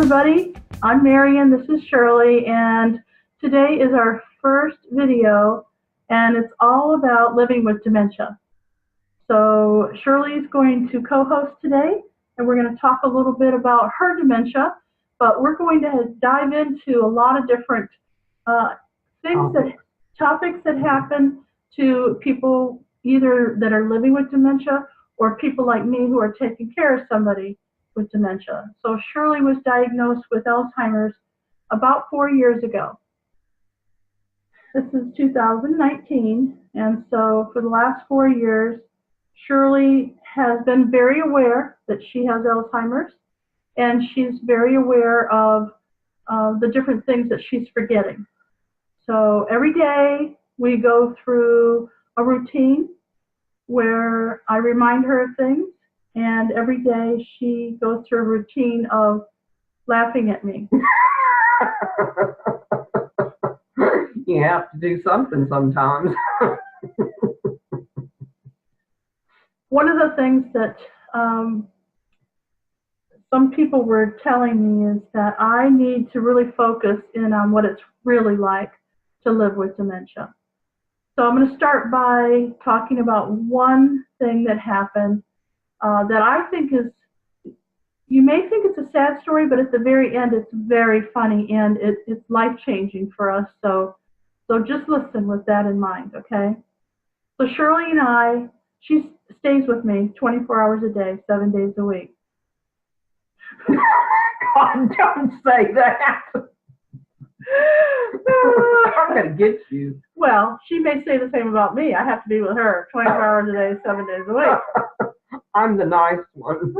everybody. I'm Marian, this is Shirley, and today is our first video, and it's all about living with dementia. So Shirley is going to co-host today, and we're going to talk a little bit about her dementia, but we're going to dive into a lot of different topics that happen to people either that are living with dementia or people like me who are taking care of somebody with dementia. So Shirley was diagnosed with Alzheimer's about 4 years ago. This is 2019, and so for the last 4 years, Shirley has been very aware that she has Alzheimer's, and she's very aware of the different things that she's forgetting. So every day we go through a routine where I remind her of things, and every day she goes through a routine of laughing at me. You have to do something sometimes. One of the things that some people were telling me is that I need to really focus in on what it's really like to live with dementia. So I'm going to start by talking about one thing that happened that I think is, you may think it's a sad story, but at the very end it's very funny and it's life-changing for us. So just listen with that in mind, okay? So Shirley and she stays with me 24 hours a day, 7 days a week. God, don't say that. I'm going to get you. Well, she may say the same about me. I have to be with her 24 hours a day, 7 days a week. I'm the nice one.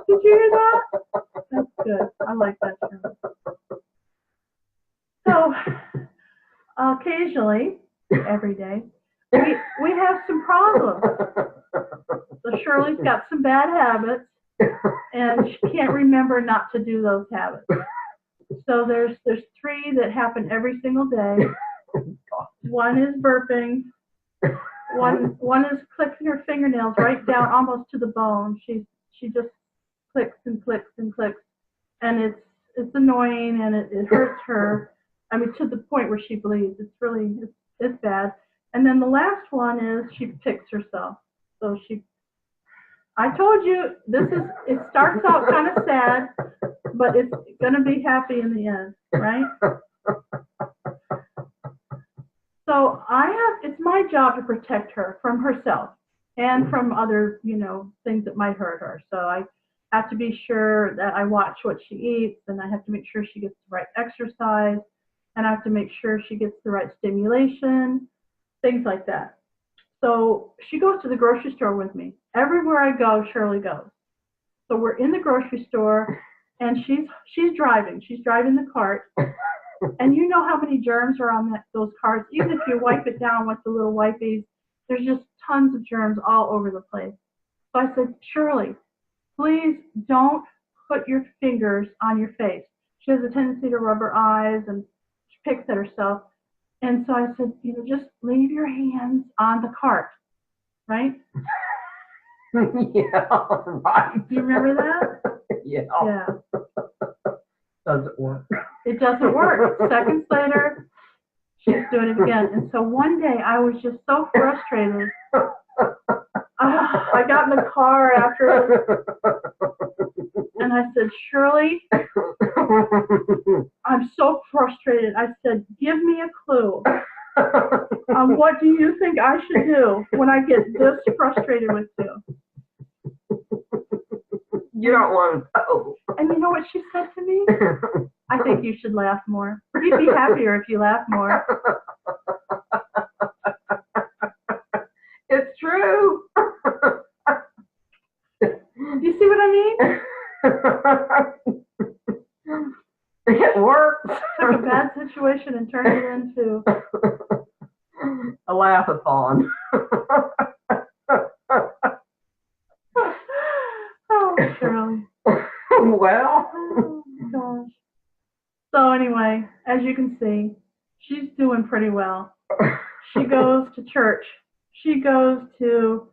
Did you hear that? That's good. I like that term. So, occasionally, every day, we have some problems. So Shirley's got some bad habits, and she can't remember not to do those habits. So there's three that happen every single day. One is burping. One is clicking her fingernails right down almost to the bone. She just clicks and clicks and clicks, and it's annoying and it hurts her. I mean, to the point where she bleeds. It's bad. And then the last one is she picks herself. So I told you it starts out kind of sad, but it's gonna be happy in the end, right? So it's my job to protect her from herself and from other, things that might hurt her. So I have to be sure that I watch what she eats, and I have to make sure she gets the right exercise, and I have to make sure she gets the right stimulation, things like that. So she goes to the grocery store with me. Everywhere I go, Shirley goes. So we're in the grocery store, and she's driving. She's driving the cart. And you know how many germs are on those carts. Even if you wipe it down with the little wipies, there's just tons of germs all over the place. So I said, Shirley, please don't put your fingers on your face. She has a tendency to rub her eyes, and she picks at herself. And so I said, just leave your hands on the cart, right? Yeah, right. Do you remember that? Yeah. Yeah. Doesn't work. It doesn't work. Seconds later, she's doing it again. And so one day I was just so frustrated. I got in the car after, and I said, Shirley, I'm so frustrated. I said, give me a clue. What do you think I should do when I get this frustrated with you? You don't want to know. And you know what she said to me? I think you should laugh more. You'd be happier if you laughed more. It's true. Do you see what I mean? It works. Took a bad situation and turned it into a laugh-a-thon. Oh, Shirley. Well. Oh, gosh. So anyway, as you can see, she's doing pretty well. She goes to church. She goes to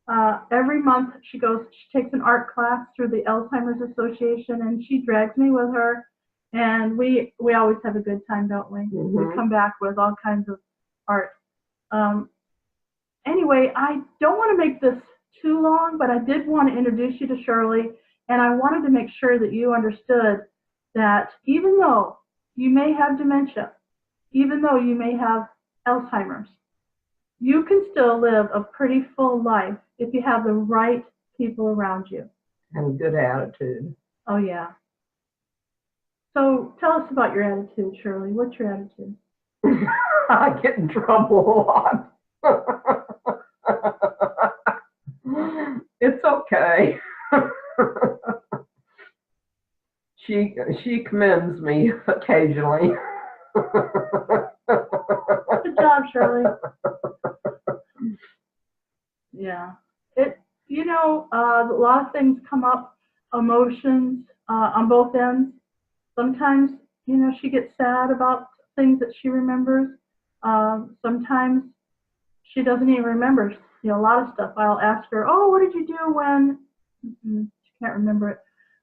Every month she takes an art class through the Alzheimer's Association, and she drags me with her. And we always have a good time, don't we? We come back with all kinds of art. Anyway, I don't want to make this too long, but I did want to introduce you to Shirley, and I wanted to make sure that you understood that even though you may have dementia, even though you may have Alzheimer's, you can still live a pretty full life if you have the right people around you. And good attitude. Oh, yeah. So tell us about your attitude, Shirley. What's your attitude? I get in trouble a lot. It's okay. She commends me occasionally. Good job, Shirley. Yeah. A lot of things come up, emotions on both ends. Sometimes, she gets sad about things that she remembers. Sometimes she doesn't even remember, a lot of stuff. I'll ask her, oh, what did you do when? She can't remember it.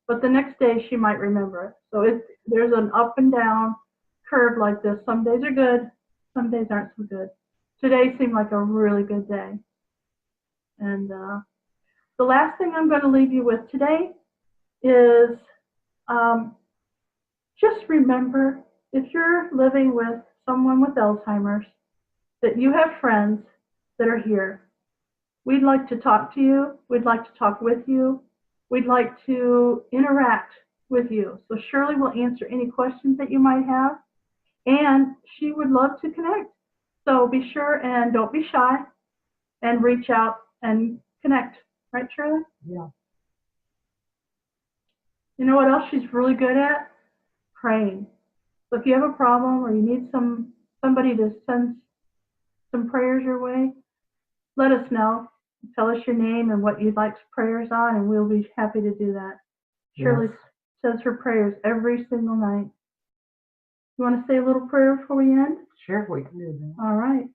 But the next day she might remember it. So there's an up and down curve like this. Some days are good, some days aren't so good. Today seemed like a really good day. And the last thing I'm going to leave you with today is just remember, if you're living with someone with Alzheimer's, that you have friends that are here. We'd like to talk to you. We'd like to talk with you. We'd like to interact with you. So Shirley will answer any questions that you might have, and she would love to connect. So be sure and don't be shy and reach out and connect. Right, Shirley? Yeah. You know what else she's really good at? Praying. So if you have a problem or you need somebody to send some prayers your way, let us know. Tell us your name and what you'd like prayers on, and we'll be happy to do that. Shirley says her prayers every single night. You want to say a little prayer before we end? Sure, we can do that. All right.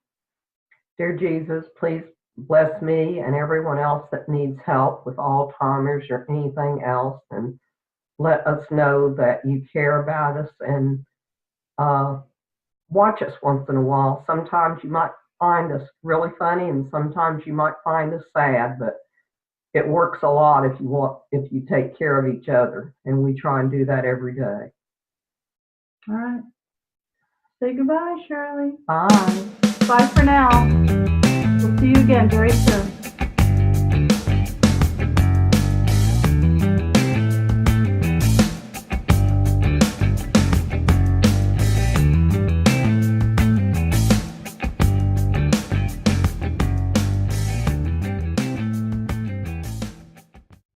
Dear Jesus, please bless me and everyone else that needs help with Alzheimer's or anything else, and let us know that you care about us, and watch us once in a while. Sometimes you might find us really funny, and sometimes you might find us sad, but it works a lot if you take care of each other, and we try and do that every day. All right. Say goodbye, Shirley. Bye. Bye for now. We'll see you again very soon.